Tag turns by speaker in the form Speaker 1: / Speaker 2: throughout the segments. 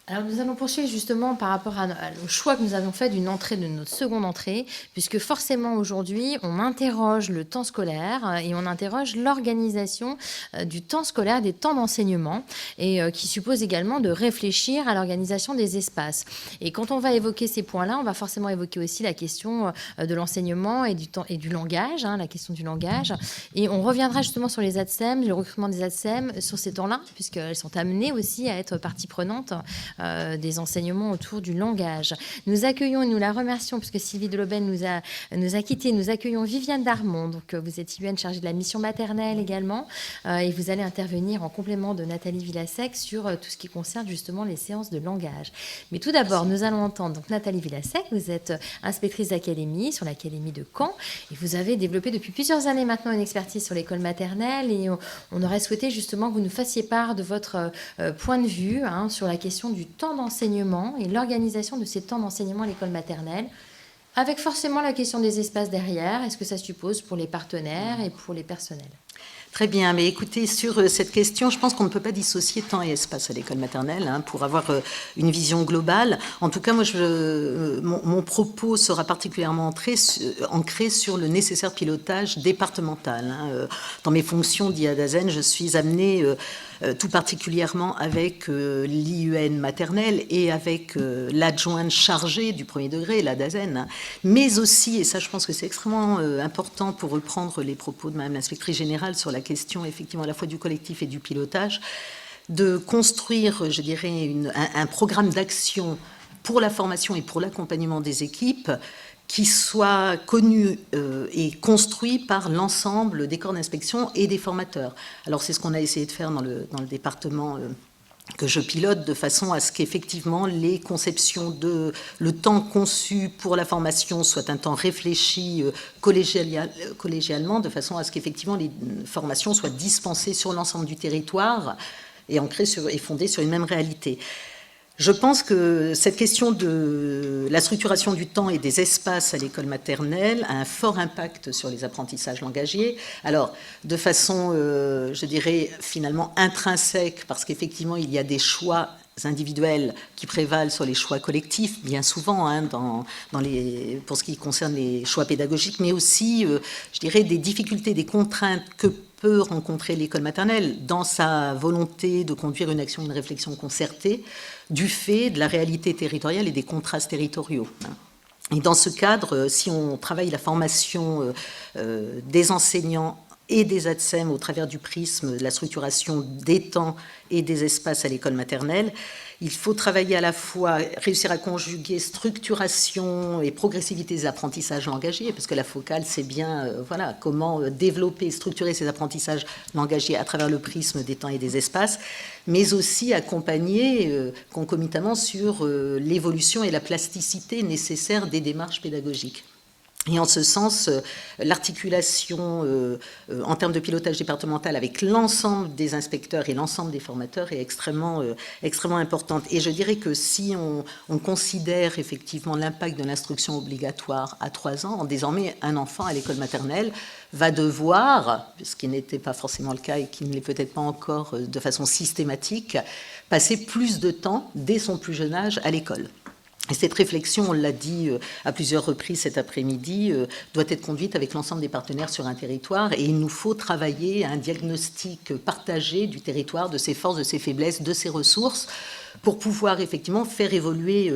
Speaker 1: Alors nous allons poursuivre justement par rapport au choix que nous avons fait d'une entrée, de notre seconde entrée, puisque forcément aujourd'hui on interroge le temps scolaire et on interroge l'organisation du temps scolaire, des temps d'enseignement, et qui suppose également de réfléchir à l'organisation des espaces. Et quand on va évoquer ces points-là, on va forcément évoquer aussi la question de l'enseignement et du temps et du langage, la question du langage. Et on reviendra justement sur les ATSEM, le recrutement des ATSEM sur ces temps-là, puisqu'elles sont amenées aussi à être partie prenante des enseignements autour du langage. Nous accueillons et nous la remercions, puisque Sylvie Delobel nous a quittés. Nous accueillons Viviane Darmon. Donc, vous êtes Viviane chargée de la mission maternelle également. Et vous allez intervenir en complément de Nathalie Villasec sur tout ce qui concerne justement les séances de langage. Mais tout d'abord, nous allons entendre donc, Nathalie Villasec. Vous êtes inspectrice d'académie sur l'académie de Caen. Et vous avez développé depuis plusieurs années maintenant une expertise sur l'école maternelle. Et on aurait souhaité justement que vous nous fassiez part de votre point de vue sur la question du temps d'enseignement et l'organisation de ces temps d'enseignement à l'école maternelle, avec forcément la question des espaces derrière. Est-ce que ça suppose pour les partenaires et pour les personnels?
Speaker 2: Très bien, mais écoutez, sur cette question, je pense qu'on ne peut pas dissocier temps et espace à l'école maternelle pour avoir une vision globale. En tout cas, moi, mon propos sera particulièrement ancré sur le nécessaire pilotage départemental. Dans mes fonctions d'IADASEN, je suis amenée tout particulièrement avec l'IUN maternelle et avec l'adjointe chargée du premier degré, l'ADASEN, mais aussi, et ça je pense que c'est extrêmement important pour reprendre les propos de Madame l'inspectrice générale sur la question effectivement à la fois du collectif et du pilotage, de construire, je dirais, un programme d'action pour la formation et pour l'accompagnement des équipes qui soit connu et construit par l'ensemble des corps d'inspection et des formateurs. Alors c'est ce qu'on a essayé de faire dans le département que je pilote, de façon à ce qu'effectivement les conceptions de le temps conçu pour la formation soit un temps réfléchi collégialement, de façon à ce qu'effectivement les formations soient dispensées sur l'ensemble du territoire et ancrées et fondées sur une même réalité. Je pense que cette question de la structuration du temps et des espaces à l'école maternelle a un fort impact sur les apprentissages langagiers. Alors, de façon, je dirais, finalement intrinsèque, parce qu'effectivement, il y a des choix individuels qui prévalent sur les choix collectifs, bien souvent, pour ce qui concerne les choix pédagogiques, mais aussi, je dirais, des difficultés, des contraintes que peut rencontrer l'école maternelle dans sa volonté de conduire une action, une réflexion concertée, du fait de la réalité territoriale et des contrastes territoriaux. Et dans ce cadre, si on travaille la formation des enseignants et des ATSEM au travers du prisme de la structuration des temps et des espaces à l'école maternelle, il faut travailler à la fois, réussir à conjuguer structuration et progressivité des apprentissages langagiers, parce que la focale, c'est bien voilà, comment développer et structurer ces apprentissages langagiers à travers le prisme des temps et des espaces, mais aussi accompagner concomitamment sur l'évolution et la plasticité nécessaire des démarches pédagogiques. Et en ce sens, l'articulation en termes de pilotage départemental avec l'ensemble des inspecteurs et l'ensemble des formateurs est extrêmement importante. Et je dirais que si on considère effectivement l'impact de l'instruction obligatoire à 3 ans, désormais un enfant à l'école maternelle va devoir, ce qui n'était pas forcément le cas et qui ne l'est peut-être pas encore de façon systématique, passer plus de temps dès son plus jeune âge à l'école. Et cette réflexion, on l'a dit à plusieurs reprises cet après-midi, doit être conduite avec l'ensemble des partenaires sur un territoire, et il nous faut travailler à un diagnostic partagé du territoire, de ses forces, de ses faiblesses, de ses ressources, pour pouvoir effectivement faire évoluer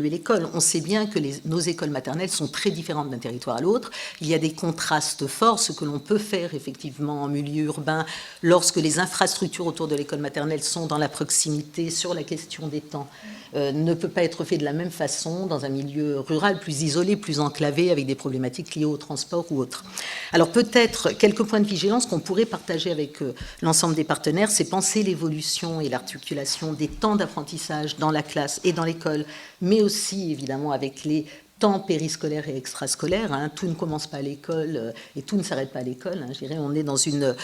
Speaker 2: l'école. On sait bien que nos écoles maternelles sont très différentes d'un territoire à l'autre. Il y a des contrastes forts, ce que l'on peut faire effectivement en milieu urbain, lorsque les infrastructures autour de l'école maternelle sont dans la proximité sur la question des temps, ne peut pas être fait de la même façon dans un milieu rural plus isolé, plus enclavé, avec des problématiques liées au transport ou autres. Alors peut-être quelques points de vigilance qu'on pourrait partager avec l'ensemble des partenaires, c'est penser l'évolution et l'articulation des temps d'apprentissage dans la classe et dans l'école, mais aussi évidemment avec les temps périscolaires et extrascolaires. Tout ne commence pas à l'école et tout ne s'arrête pas à l'école. Je dirais, on est dans une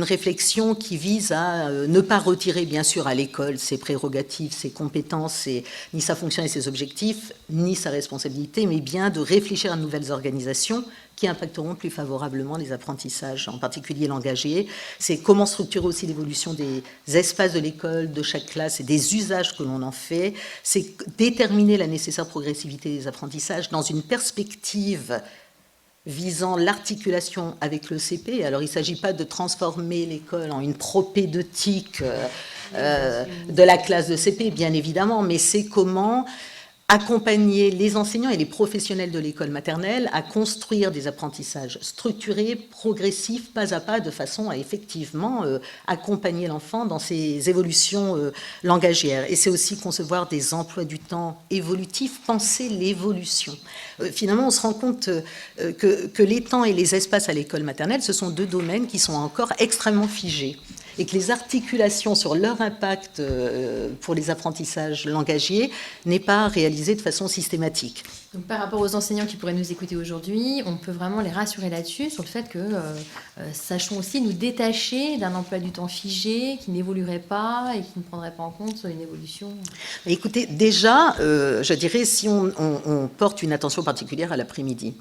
Speaker 2: réflexion qui vise à ne pas retirer, bien sûr, à l'école ses prérogatives, ses compétences, ni sa fonction et ses objectifs, ni sa responsabilité, mais bien de réfléchir à de nouvelles organisations qui impacteront plus favorablement les apprentissages, en particulier langagiers. C'est comment structurer aussi l'évolution des espaces de l'école, de chaque classe et des usages que l'on en fait. C'est déterminer la nécessaire progressivité des apprentissages dans une perspective visant l'articulation avec le CP. Alors, il ne s'agit pas de transformer l'école en une propédeutique de la classe de CP, bien évidemment, mais c'est comment accompagner les enseignants et les professionnels de l'école maternelle à construire des apprentissages structurés, progressifs, pas à pas, de façon à effectivement accompagner l'enfant dans ses évolutions langagières. Et c'est aussi concevoir des emplois du temps évolutifs, penser l'évolution. Finalement, on se rend compte que les temps et les espaces à l'école maternelle, ce sont deux domaines qui sont encore extrêmement figés, et que les articulations sur leur impact pour les apprentissages langagiers n'est pas réalisée de façon systématique.
Speaker 1: Donc, par rapport aux enseignants qui pourraient nous écouter aujourd'hui, on peut vraiment les rassurer là-dessus, sur le fait que sachons aussi nous détacher d'un emploi du temps figé, qui n'évoluerait pas et qui ne prendrait pas en compte une évolution.
Speaker 2: Écoutez, déjà, je dirais, si on porte une attention particulière à l'après-midi,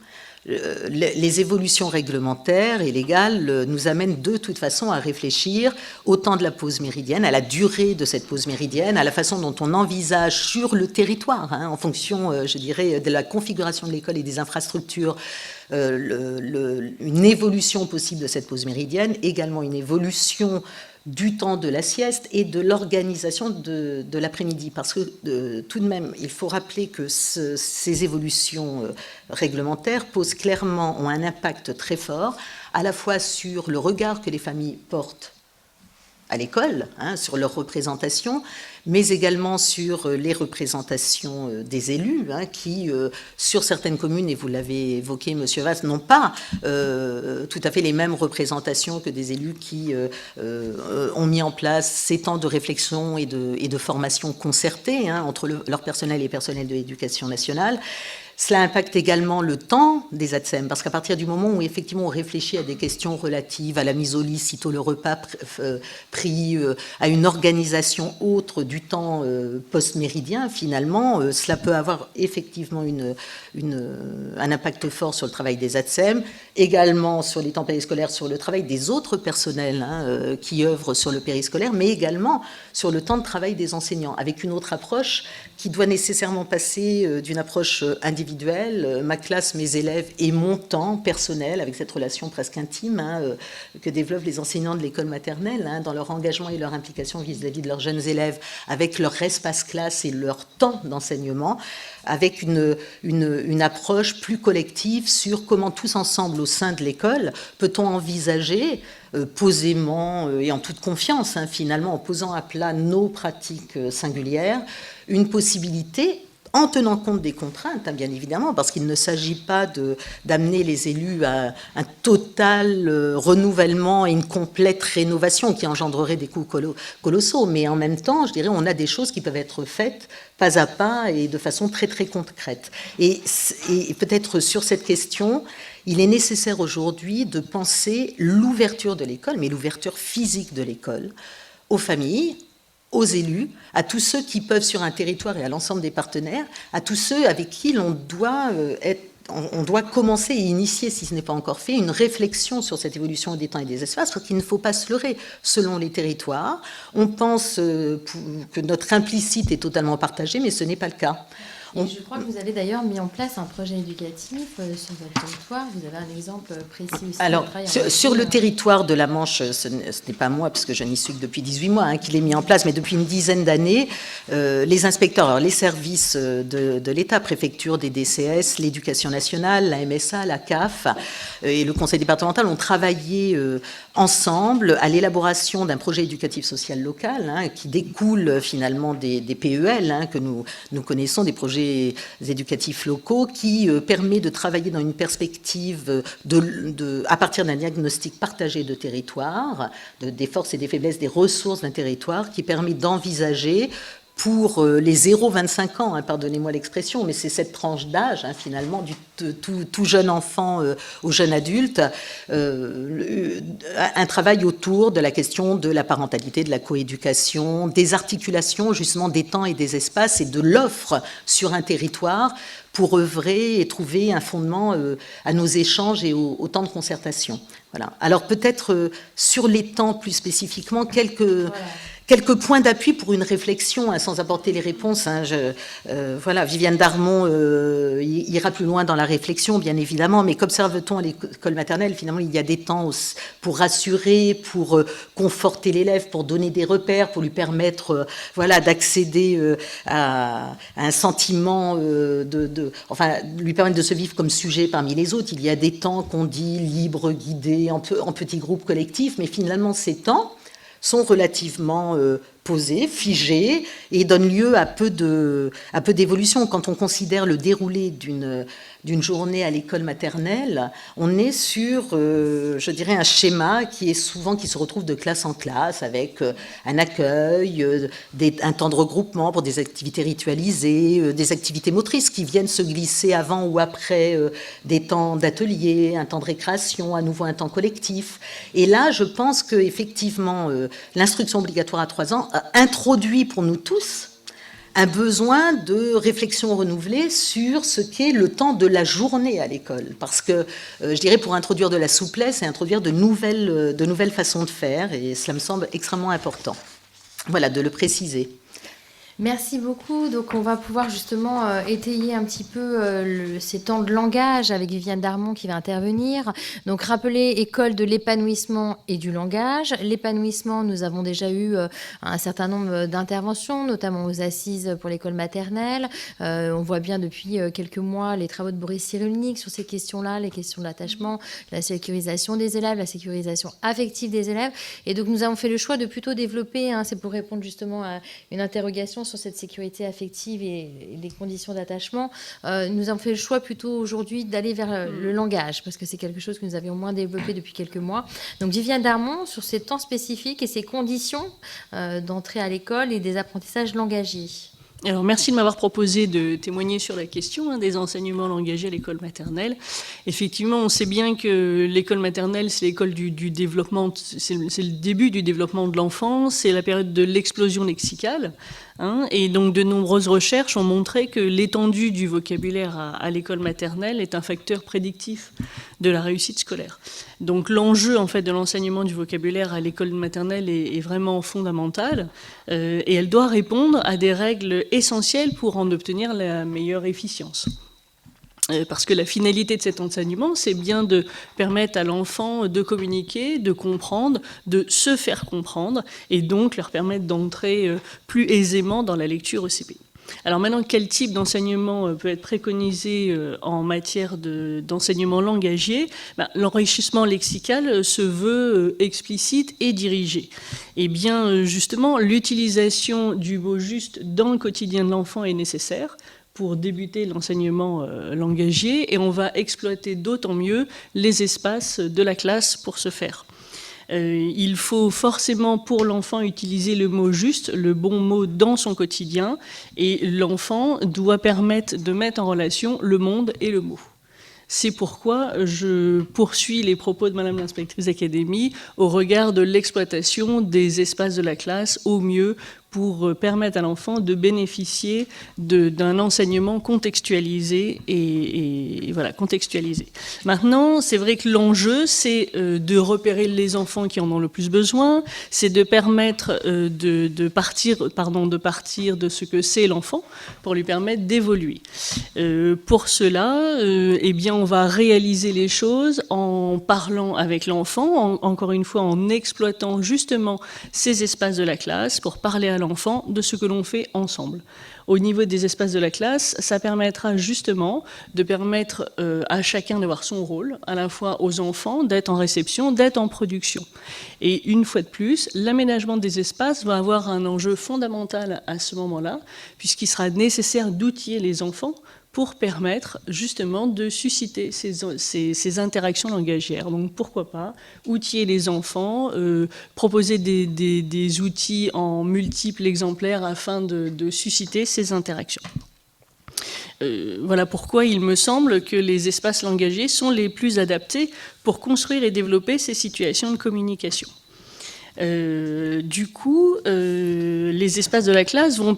Speaker 2: les évolutions réglementaires et légales nous amènent de toute façon à réfléchir au temps de la pause méridienne, à la durée de cette pause méridienne, à la façon dont on envisage sur le territoire, en fonction, je dirais, de la configuration de l'école et des infrastructures, une évolution possible de cette pause méridienne, également une évolution du temps de la sieste et de l'organisation de l'après-midi. Parce que tout de même, il faut rappeler que ces évolutions réglementaires ont un impact très fort, à la fois sur le regard que les familles portent à l'école, sur leur représentation, mais également sur les représentations des élus, qui, sur certaines communes, et vous l'avez évoqué, Monsieur Vasse, n'ont pas tout à fait les mêmes représentations que des élus qui ont mis en place ces temps de réflexion et de formation concertée entre leur personnel et le personnel de l'éducation nationale. Cela impacte également le temps des ATSEM, parce qu'à partir du moment où effectivement on réfléchit à des questions relatives à la mise au lit, sitôt le repas pris, à une organisation autre du temps post-méridien, finalement, cela peut avoir effectivement un impact fort sur le travail des ATSEM, également sur les temps périscolaires, sur le travail des autres personnels qui œuvrent sur le périscolaire, mais également sur le temps de travail des enseignants, avec une autre approche qui doit nécessairement passer d'une approche individuelle, ma classe, mes élèves, et mon temps personnel, avec cette relation presque intime que développent les enseignants de l'école maternelle, dans leur engagement et leur implication vis-à-vis de leurs jeunes élèves, avec leur espace classe et leur temps d'enseignement, avec une approche plus collective sur comment tous ensemble au sein de l'école peut-on envisager posément et en toute confiance, finalement, en posant à plat nos pratiques singulières, une possibilité, en tenant compte des contraintes, bien évidemment, parce qu'il ne s'agit pas d'amener les élus à un total renouvellement et une complète rénovation qui engendrerait des coûts colossaux, mais en même temps, je dirais, on a des choses qui peuvent être faites pas à pas et de façon très très concrète. Et peut-être sur cette question, il est nécessaire aujourd'hui de penser l'ouverture de l'école, mais l'ouverture physique de l'école, aux familles, aux élus, à tous ceux qui peuvent sur un territoire et à l'ensemble des partenaires, à tous ceux avec qui on doit commencer et initier, si ce n'est pas encore fait, une réflexion sur cette évolution des temps et des espaces, parce qu'il ne faut pas se leurrer. Selon les territoires, on pense que notre implicite est totalement partagé, mais ce n'est pas le cas.
Speaker 1: Et je crois que vous avez d'ailleurs mis en place un projet éducatif sur votre territoire. Vous avez un exemple précis aussi.
Speaker 2: Alors, sur le territoire de la Manche, ce n'est pas moi, parce que je n'y suis que depuis 18 mois, qui l'ai mis en place, mais depuis une dizaine d'années, les inspecteurs, alors les services de l'État, préfecture, des DCS, l'éducation nationale, la MSA, la CAF et le conseil départemental ont travaillé ensemble à l'élaboration d'un projet éducatif social local qui découle finalement des PEL que nous connaissons, des projets éducatifs locaux, qui permet de travailler dans une perspective à partir d'un diagnostic partagé de territoire, des forces et des faiblesses, des ressources d'un territoire, qui permet d'envisager pour les 0-25 ans, hein, pardonnez-moi l'expression, mais c'est cette tranche d'âge, hein, finalement, du tout jeune enfant au jeune adulte, un travail autour de la question de la parentalité, de la coéducation, des articulations justement des temps et des espaces et de l'offre sur un territoire pour œuvrer et trouver un fondement à nos échanges et au temps de concertation. Voilà. Alors peut-être sur les temps plus spécifiquement, quelques points d'appui pour une réflexion, hein, sans apporter les réponses. Hein, voilà, Viviane Darmon ira plus loin dans la réflexion, bien évidemment, mais qu'observe-t-on à l'école maternelle? Finalement, il y a des temps pour rassurer, pour conforter l'élève, pour donner des repères, pour lui permettre voilà, d'accéder à un sentiment, enfin, lui permettre de se vivre comme sujet parmi les autres. Il y a des temps qu'on dit libres, guidés, en petits groupes collectifs, mais finalement, ces temps sont relativement posés, figés, et donnent lieu à peu d'évolution. Quand on considère le déroulé d'une journée à l'école maternelle, on est sur, je dirais, un schéma qui se retrouve de classe en classe, avec un accueil, un temps de regroupement pour des activités ritualisées, des activités motrices qui viennent se glisser avant ou après des temps d'atelier, un temps de récréation, à nouveau un temps collectif. Et là, je pense qu'effectivement, l'instruction obligatoire à 3 ans a introduit pour nous tous un besoin de réflexion renouvelée sur ce qu'est le temps de la journée à l'école. Parce que, je dirais, pour introduire de la souplesse et introduire de nouvelles façons de faire, et cela me semble extrêmement important. Voilà, de le préciser.
Speaker 1: Merci beaucoup. Donc, on va pouvoir justement étayer un petit peu ces temps de langage avec Viviane Darmon qui va intervenir. Donc, rappeler école de l'épanouissement et du langage. L'épanouissement, nous avons déjà eu un certain nombre d'interventions, notamment aux assises pour l'école maternelle. On voit bien depuis quelques mois les travaux de Boris Cyrulnik sur ces questions-là, les questions de l'attachement, la sécurisation des élèves, la sécurisation affective des élèves. Et donc, nous avons fait le choix de plutôt développer, c'est pour répondre justement à une interrogation sur cette sécurité affective et les conditions d'attachement, nous avons fait le choix plutôt aujourd'hui d'aller vers le langage, parce que c'est quelque chose que nous avions moins développé depuis quelques mois. Donc Viviane Darmon, sur ces temps spécifiques et ces conditions d'entrée à l'école et des apprentissages langagiers.
Speaker 3: Alors, merci de m'avoir proposé de témoigner sur la question des enseignements langagiers à l'école maternelle. Effectivement, on sait bien que l'école maternelle, c'est l'école du développement, c'est le début du développement de l'enfant, c'est la période de l'explosion lexicale. Et donc, de nombreuses recherches ont montré que l'étendue du vocabulaire à l'école maternelle est un facteur prédictif de la réussite scolaire. Donc, l'enjeu en fait de l'enseignement du vocabulaire à l'école maternelle est vraiment fondamental, et elle doit répondre à des règles essentielles pour en obtenir la meilleure efficience. Parce que la finalité de cet enseignement, c'est bien de permettre à l'enfant de communiquer, de comprendre, de se faire comprendre, et donc leur permettre d'entrer plus aisément dans la lecture ECP. Alors maintenant, quel type d'enseignement peut être préconisé en matière d'enseignement langagier? L'enrichissement lexical se veut explicite et dirigé. Et bien justement, l'utilisation du mot juste dans le quotidien de l'enfant est nécessaire pour débuter l'enseignement langagier, et on va exploiter d'autant mieux les espaces de la classe pour ce faire. Il faut forcément pour l'enfant utiliser le mot juste, le bon mot dans son quotidien, et l'enfant doit permettre de mettre en relation le monde et le mot. C'est pourquoi je poursuis les propos de Madame l'inspectrice d'académie au regard de l'exploitation des espaces de la classe au mieux pour permettre à l'enfant de bénéficier d'un enseignement contextualisé et voilà, contextualisé. Maintenant, c'est vrai que l'enjeu, c'est de repérer les enfants qui en ont le plus besoin, c'est de permettre de partir de ce que c'est l'enfant pour lui permettre d'évoluer. Pour cela, eh bien, on va réaliser les choses en parlant avec l'enfant, encore une fois en exploitant justement ces espaces de la classe pour parler à l'enfant de ce que l'on fait ensemble. Au niveau des espaces de la classe, ça permettra justement de permettre à chacun d'avoir son rôle, à la fois aux enfants d'être en réception, d'être en production. Et une fois de plus, l'aménagement des espaces va avoir un enjeu fondamental à ce moment-là, puisqu'il sera nécessaire d'outiller les enfants pour permettre justement de susciter ces interactions langagières. Donc pourquoi pas outiller les enfants, proposer des outils en multiples exemplaires afin de susciter ces interactions. Voilà pourquoi il me semble que les espaces langagiers sont les plus adaptés pour construire et développer ces situations de communication. Du coup, les espaces de la classe vont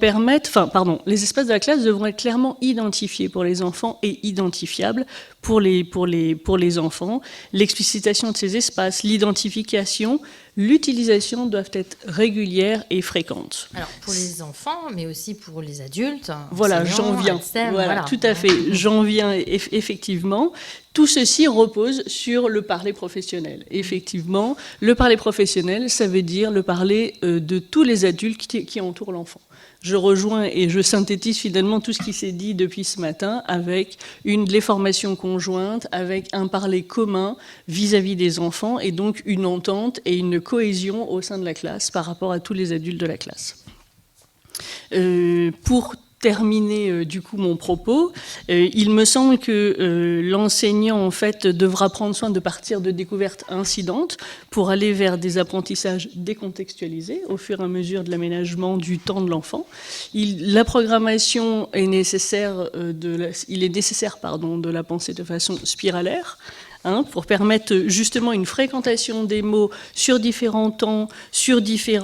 Speaker 3: les espaces de la classe devront être clairement identifiés pour les enfants et identifiables pour les enfants. L'explicitation de ces espaces, l'identification, l'utilisation doivent être régulières et fréquentes.
Speaker 1: Alors, pour les enfants, mais aussi pour les adultes.
Speaker 3: Voilà, j'en viens. Voilà, tout à fait. J'en viens, effectivement. Tout ceci repose sur le parler professionnel. Effectivement, le parler professionnel, ça veut dire le parler de tous les adultes qui entourent l'enfant. Je rejoins et je synthétise finalement tout ce qui s'est dit depuis ce matin avec les formations conjointes, avec un parler commun vis-à-vis des enfants et donc une entente et une cohésion au sein de la classe par rapport à tous les adultes de la classe. Pour terminer du coup mon propos, il me semble que l'enseignant en fait devra prendre soin de partir de découvertes incidentes pour aller vers des apprentissages décontextualisés au fur et à mesure de l'aménagement du temps de l'enfant. La programmation est nécessaire, il est nécessaire de la penser de façon spiralaire. Pour permettre justement une fréquentation des mots sur différents temps,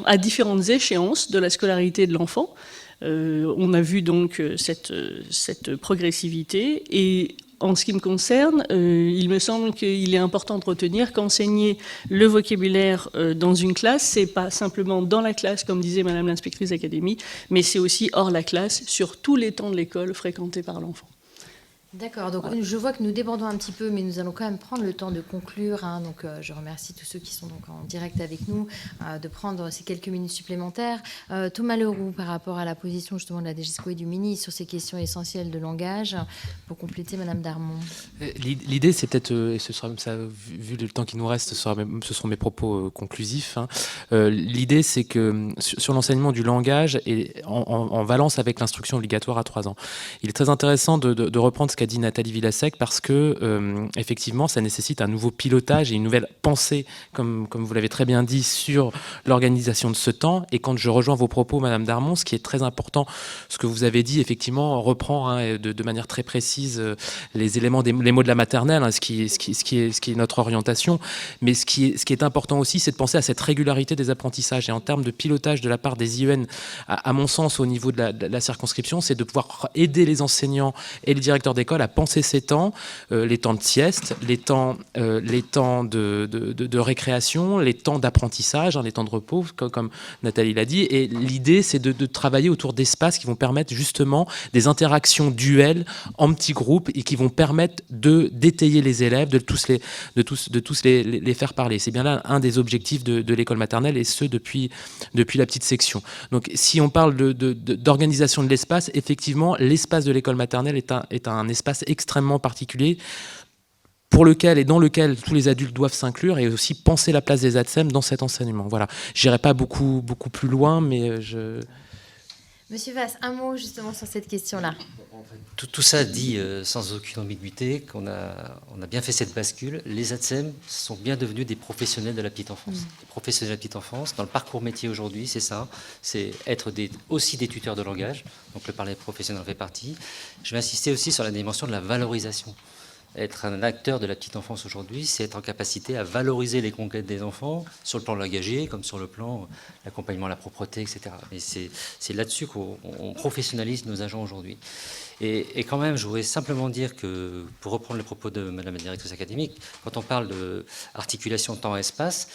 Speaker 3: à différentes échéances de la scolarité de l'enfant. On a vu donc cette progressivité et en ce qui me concerne, il me semble qu'il est important de retenir qu'enseigner le vocabulaire dans une classe, c'est pas simplement dans la classe, comme disait Madame l'inspectrice d'académie, mais c'est aussi hors la classe, sur tous les temps de l'école fréquentés par l'enfant.
Speaker 1: D'accord, donc je vois que nous débordons un petit peu, mais nous allons quand même prendre le temps de conclure. Donc je remercie tous ceux qui sont donc en direct avec nous de prendre ces quelques minutes supplémentaires. Thomas Leroux, par rapport à la position justement de la DGESCO et du ministre sur ces questions essentielles de langage, pour compléter Madame Darmon.
Speaker 4: L'idée, c'est peut-être, et ce sera ça, vu le temps qui nous reste, ce seront mes propos conclusifs. L'idée, c'est que sur l'enseignement du langage et en valence avec l'instruction obligatoire à 3 ans, il est très intéressant de reprendre ce qu'a dit Nathalie Villasec parce que effectivement ça nécessite un nouveau pilotage et une nouvelle pensée comme vous l'avez très bien dit sur l'organisation de ce temps. Et quand je rejoins vos propos Madame Darmon, ce qui est très important, ce que vous avez dit effectivement reprend de manière très précise les éléments les mots de la maternelle, ce qui est notre orientation, mais ce qui est important aussi, c'est de penser à cette régularité des apprentissages. Et en termes de pilotage de la part des IEN, à mon sens au niveau de la circonscription, c'est de pouvoir aider les enseignants et les directeurs d'école à penser ces temps, les temps de sieste, les temps de récréation, les temps d'apprentissage, les temps de repos, comme Nathalie l'a dit. Et l'idée, c'est de travailler autour d'espaces qui vont permettre justement des interactions duelles en petits groupes et qui vont permettre d'étayer les élèves, de tous les faire parler. C'est bien là un des objectifs de l'école maternelle et ce depuis la petite section. Donc si on parle d'organisation de l'espace, effectivement, l'espace de l'école maternelle est un espace extrêmement particulier pour lequel et dans lequel tous les adultes doivent s'inclure et aussi penser la place des ATSEM dans cet enseignement. Voilà. Je n'irai pas beaucoup plus loin, mais je...
Speaker 1: Monsieur Vasse, un mot justement sur cette question-là.
Speaker 5: Tout ça dit sans aucune ambiguïté qu'on a bien fait cette bascule. Les ATSEM sont bien devenus des professionnels de la petite enfance. Des professionnels de la petite enfance, dans le parcours métier aujourd'hui, c'est ça. C'est être aussi des tuteurs de langage. Donc le parler professionnel en fait partie. Je vais insister aussi sur la dimension de la valorisation. Être un acteur de la petite enfance aujourd'hui, c'est être en capacité à valoriser les conquêtes des enfants sur le plan langagier, comme sur le plan l'accompagnement à la propreté, etc. Et c'est là-dessus qu'on professionnalise nos agents aujourd'hui. Et quand même, je voudrais simplement dire que, pour reprendre le propos de Madame la directrice académique, quand on parle d'articulation temps-espace,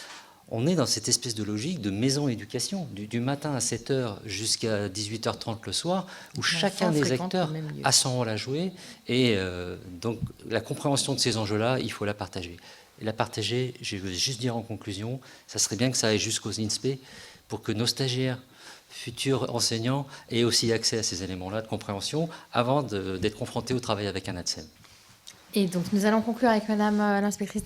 Speaker 5: on est dans cette espèce de logique de maison-éducation, du matin à 7h jusqu'à 18h30 le soir, où chacun des acteurs a son rôle à jouer. Et donc, la compréhension de ces enjeux-là, il faut la partager. Et la partager, je veux juste dire en conclusion, ça serait bien que ça aille jusqu'aux INSPE pour que nos stagiaires, futurs enseignants, aient aussi accès à ces éléments-là de compréhension avant d'être confrontés au travail avec un ATSEM.
Speaker 1: Et donc, nous allons conclure avec Madame l'inspectrice,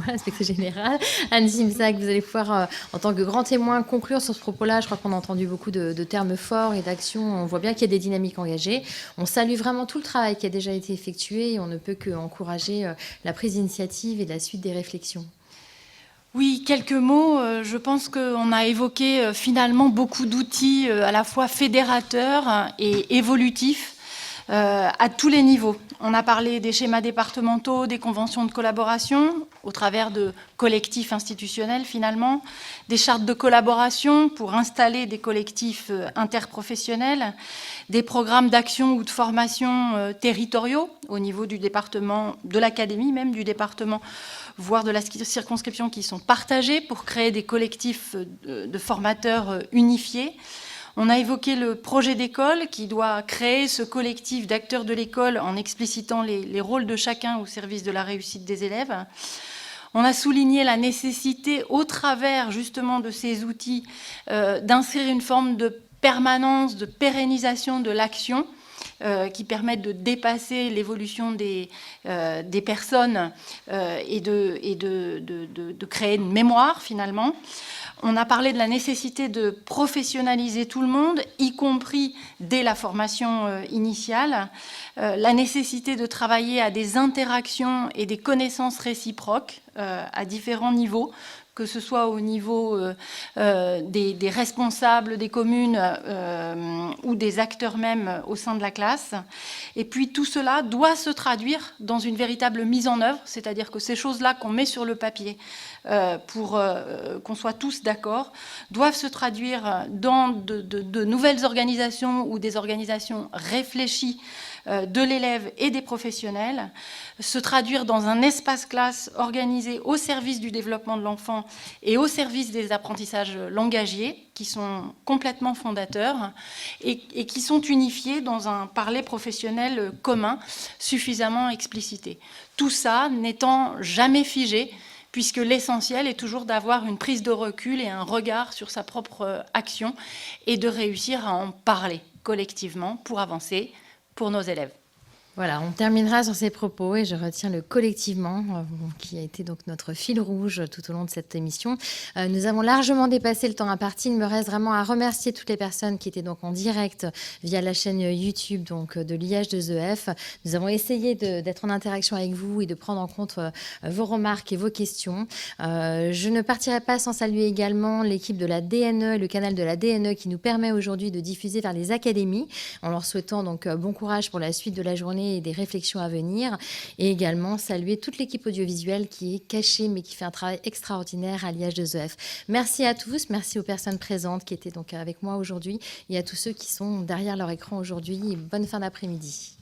Speaker 1: l'inspectrice générale, Anne Zimzak. Vous allez pouvoir, en tant que grand témoin, conclure sur ce propos-là. Je crois qu'on a entendu beaucoup de termes forts et d'actions. On voit bien qu'il y a des dynamiques engagées. On salue vraiment tout le travail qui a déjà été effectué et on ne peut qu'encourager la prise d'initiative et la suite des réflexions.
Speaker 6: Oui, quelques mots. Je pense qu'on a évoqué finalement beaucoup d'outils à la fois fédérateurs et évolutifs à tous les niveaux. On a parlé des schémas départementaux, des conventions de collaboration, au travers de collectifs institutionnels finalement, des chartes de collaboration pour installer des collectifs interprofessionnels, des programmes d'action ou de formation territoriaux au niveau du département, de l'académie même, du département, voire de la circonscription qui sont partagés pour créer des collectifs de formateurs unifiés. On a évoqué le projet d'école qui doit créer ce collectif d'acteurs de l'école en explicitant les rôles de chacun au service de la réussite des élèves. On a souligné la nécessité, au travers justement de ces outils, d'insérer une forme de permanence, de pérennisation de l'action qui permettent de dépasser l'évolution des personnes et de créer une mémoire finalement. On a parlé de la nécessité de professionnaliser tout le monde, y compris dès la formation initiale, la nécessité de travailler à des interactions et des connaissances réciproques à différents niveaux, que ce soit au niveau des responsables des communes ou des acteurs même au sein de la classe. Et puis tout cela doit se traduire dans une véritable mise en œuvre, c'est-à-dire que ces choses-là qu'on met sur le papier pour qu'on soit tous d'accord, doivent se traduire dans de nouvelles organisations ou des organisations réfléchies de l'élève et des professionnels, se traduire dans un espace classe organisé au service du développement de l'enfant et au service des apprentissages langagiers qui sont complètement fondateurs et qui sont unifiés dans un parler professionnel commun suffisamment explicité. Tout ça n'étant jamais figé, puisque l'essentiel est toujours d'avoir une prise de recul et un regard sur sa propre action et de réussir à en parler collectivement pour avancer pour nos élèves.
Speaker 1: Voilà, on terminera sur ces propos et je retiens le collectivement qui a été donc notre fil rouge tout au long de cette émission. Nous avons largement dépassé le temps imparti. Il me reste vraiment à remercier toutes les personnes qui étaient donc en direct via la chaîne YouTube donc de l'IH2EF. Nous avons essayé d'être en interaction avec vous et de prendre en compte vos remarques et vos questions. Je ne partirai pas sans saluer également l'équipe de la DNE, le canal de la DNE qui nous permet aujourd'hui de diffuser vers les académies en leur souhaitant donc bon courage pour la suite de la journée et des réflexions à venir, et également saluer toute l'équipe audiovisuelle qui est cachée mais qui fait un travail extraordinaire à l'IH2EF. Merci à tous, merci aux personnes présentes qui étaient donc avec moi aujourd'hui et à tous ceux qui sont derrière leur écran aujourd'hui. Bonne fin d'après-midi.